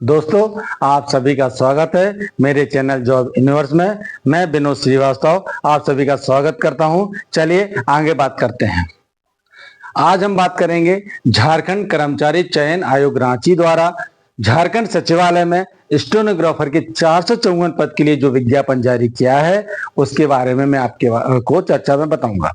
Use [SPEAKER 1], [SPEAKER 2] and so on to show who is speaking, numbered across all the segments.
[SPEAKER 1] दोस्तों, आप सभी का स्वागत है मेरे चैनल जॉब यूनिवर्स में। मैं विनोद श्रीवास्तव आप सभी का स्वागत करता हूं। चलिए आगे बात करते हैं। आज हम बात करेंगे झारखंड कर्मचारी चयन आयोग रांची द्वारा झारखंड सचिवालय में स्टेनोग्राफर के 454 पद के लिए जो विज्ञापन जारी किया है उसके बारे में मैं आपके को चर्चा में बताऊंगा।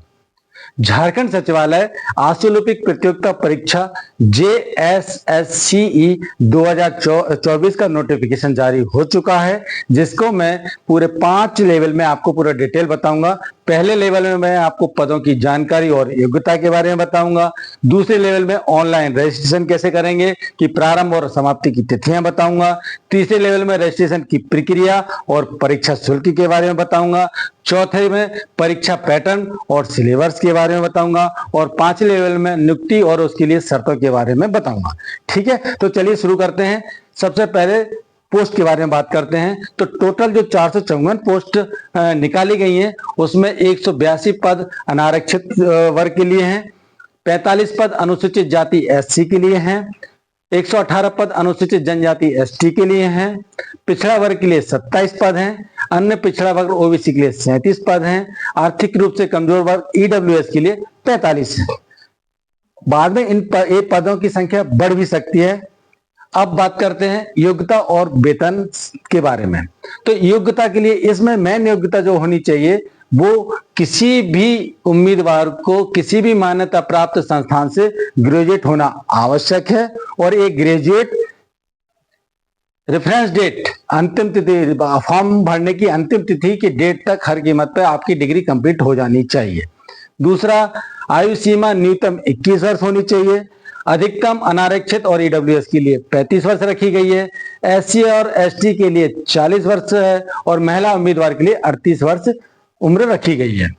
[SPEAKER 1] झारखंड सचिवालय आशुलिपिक प्रतियोगिता परीक्षा JSSCE 2024 का नोटिफिकेशन जारी हो चुका है, जिसको मैं पूरे 5 लेवल में आपको पूरा डिटेल बताऊंगा। पहले लेवल में मैं आपको पदों की जानकारी और योग्यता के बारे में बताऊंगा। दूसरे लेवल में ऑनलाइन रजिस्ट्रेशन कैसे करेंगे कि प्रारंभ और समाप्ति की तिथियां बताऊंगा। तीसरे लेवल में रजिस्ट्रेशन की प्रक्रिया और परीक्षा शुल्क के बारे में बताऊंगा। चौथे में परीक्षा पैटर्न और सिलेबस के बारे में बताऊंगा और 5वें लेवल में नियुक्ति और उसके लिए शर्तों के बारे में बताऊंगा। ठीक है, तो चलिए शुरू करते हैं। सबसे पहले पोस्ट के बारे में बात करते हैं। तो टोटल जो 454 पोस्ट निकाली गई हैं उसमें 182 पद अनारक्षित वर्ग के लिए हैं, 45 पद अनुसूचित जाति SC के लिए हैं, 118 पद अनुसूचित जनजाति ST के लिए हैं, पिछड़ा वर्ग के लिए 27 पद हैं, अन्य पिछड़ा वर्ग OBC के लिए 37 पद हैं, आर्थिक रूप से कमजोर वर्ग EWS के लिए 45 है। बाद में इन पदों की संख्या बढ़ भी सकती है। अब बात करते हैं योग्यता और वेतन के बारे में। तो योग्यता के लिए इसमें मेन योग्यता जो होनी चाहिए वो किसी भी उम्मीदवार को किसी भी मान्यता प्राप्त संस्थान से ग्रेजुएट होना आवश्यक है और एक ग्रेजुएट रेफरेंस डेट अंतिम तिथि फॉर्म भरने की अंतिम तिथि की डेट तक हर कीमत पर आपकी डिग्री कंप्लीट हो जानी चाहिए। दूसरा, आयु सीमा न्यूनतम 21 वर्ष होनी चाहिए। अधिकतम अनारक्षित और EWS के लिए 35 वर्ष रखी गई है। SC और ST के लिए 40 वर्ष है और महिला उम्मीदवार के लिए 38 वर्ष उम्र रखी गई है।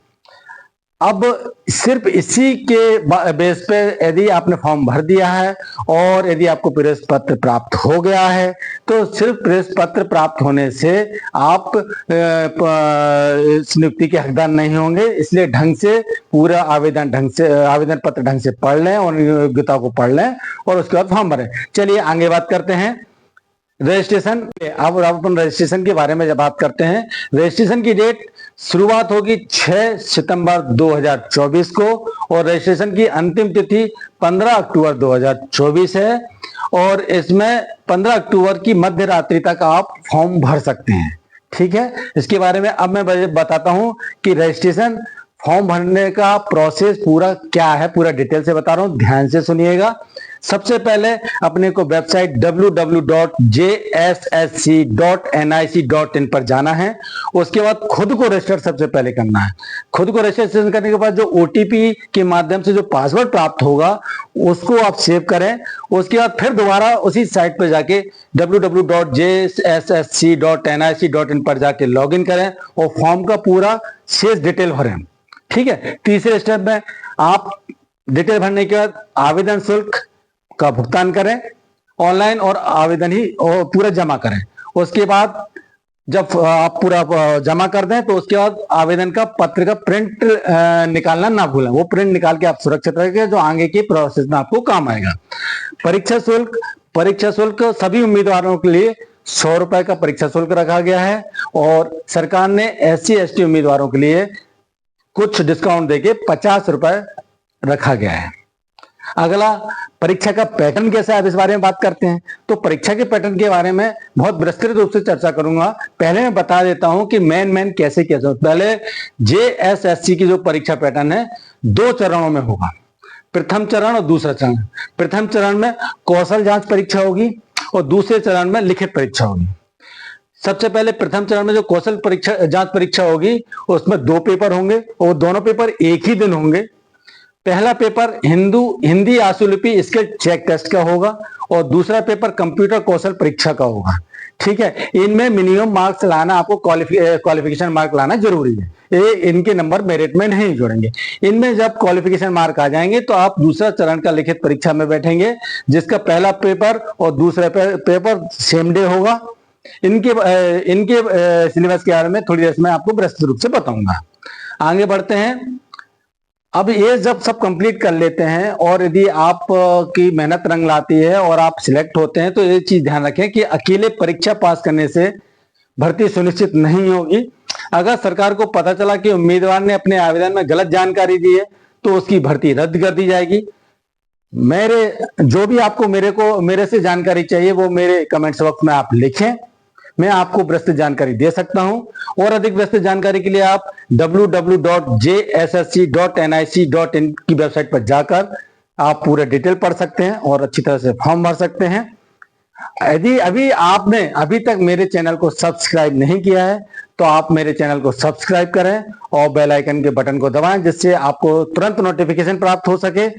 [SPEAKER 1] अब सिर्फ इसी के बेस पे यदि आपने फॉर्म भर दिया है और यदि आपको प्रवेश पत्र प्राप्त हो गया है तो सिर्फ प्रवेश पत्र प्राप्त होने से आप इस नियुक्ति के हकदार नहीं होंगे। इसलिए ढंग से पूरा आवेदन पत्र ढंग से पढ़ लें और योग्यता को पढ़ लें और उसके बाद फॉर्म भरें। चलिए आगे बात करते हैं रजिस्ट्रेशन। अब अपन रजिस्ट्रेशन के बारे में जब बात करते हैं, रजिस्ट्रेशन की डेट शुरुआत होगी 6 सितंबर 2024 को और रजिस्ट्रेशन की अंतिम तिथि 15 अक्टूबर 2024 है और इसमें 15 अक्टूबर की मध्य रात्रि तक आप फॉर्म भर सकते हैं। ठीक है, इसके बारे में अब मैं बताता हूं कि रजिस्ट्रेशन फॉर्म भरने का प्रोसेस पूरा क्या है, पूरा डिटेल से बता रहा हूं, ध्यान से सुनिएगा। सबसे पहले अपने को वेबसाइट www.jssc.nic.in पर जाना है। उसके बाद खुद को रजिस्टर सबसे पहले करना है। खुद को रजिस्ट्रेशन करने के बाद जो OTP के माध्यम से जो पासवर्ड प्राप्त होगा उसको आप सेव करें। उसके बाद फिर दोबारा उसी साइट पर जाके www.jssc.nic.in पर जाके लॉगिन करें और फॉर्म का पूरा शेष डिटेल भरें। ठीक है, तीसरे स्टेप में आप डिटेल भरने के बाद आवेदन शुल्क का भुगतान करें ऑनलाइन और आवेदन ही पूरा जमा करें। उसके बाद जब आप पूरा जमा कर दें तो उसके बाद आवेदन का पत्र का प्रिंट निकालना ना भूलें। वो प्रिंट निकाल के आप सुरक्षित रखें जो आगे के प्रोसेस में आपको काम आएगा। परीक्षा शुल्क सभी उम्मीदवारों के लिए 100 रुपए का परीक्षा शुल्क रखा गया है और सरकार ने SC ST उम्मीदवारों के लिए कुछ डिस्काउंट देके 50 रुपए रखा गया है। अगला, परीक्षा का पैटर्न कैसा है, इस बारे में बात करते हैं। तो परीक्षा के पैटर्न के बारे में बहुत विस्तृत रूप से चर्चा करूंगा। पहले मैं बता देता हूं कि मेन कैसे पहले JSSC की जो परीक्षा पैटर्न है 2 चरणों में होगा, प्रथम चरण और दूसरा चरण। प्रथम चरण में कौशल जांच परीक्षा होगी और दूसरे चरण में लिखित परीक्षा होगी। सबसे पहले प्रथम चरण में जो कौशल जांच परीक्षा होगी उसमें 2 पेपर होंगे और दोनों पेपर एक ही दिन होंगे। पहला पेपर हिंदी आशुलिपि स्किल चेक टेस्ट का होगा और दूसरा पेपर कंप्यूटर कौशल परीक्षा का होगा। ठीक है, इनमें मिनिमम मार्क्स लाना, आपको क्वालिफिकेशन मार्क लाना जरूरी है। ये इनके नंबर मेरिट में नहीं जोड़ेंगे। इनमें जब क्वालिफिकेशन मार्क आ जाएंगे तो आप दूसरा चरण का लिखित परीक्षा में बैठेंगे, जिसका पहला पेपर और दूसरा पेपर सेम डे होगा। इनके सिलेबस के बारे में थोड़ी देर में आपको विस्तृत रूप से बताऊंगा। आगे बढ़ते हैं। अब ये जब सब कंप्लीट कर लेते हैं और यदि आप की मेहनत रंग लाती है और आप सिलेक्ट होते हैं, तो ये चीज ध्यान रखें कि अकेले परीक्षा पास करने से भर्ती सुनिश्चित नहीं होगी। अगर सरकार को पता चला कि उम्मीदवार ने अपने आवेदन में गलत जानकारी दी है, तो उसकी भर्ती रद्द कर दी जाएगी। जो भी आपको मेरे से जानकारी चाहिए वो मेरे कमेंट्स बॉक्स में आप लिखें, मैं आपको विस्तृत जानकारी दे सकता हूं। और अधिक विस्तृत जानकारी के लिए आप www.jssc.nic.in की वेबसाइट पर जाकर आप पूरे डिटेल पढ़ सकते हैं और अच्छी तरह से फॉर्म भर सकते हैं। यदि आपने अभी तक मेरे चैनल को सब्सक्राइब नहीं किया है, तो आप मेरे चैनल को सब्सक्राइब करें और बेल आइकन के बटन को दबाएं, जिससे आपको तुरंत नोटिफिकेशन प्राप्त हो सके।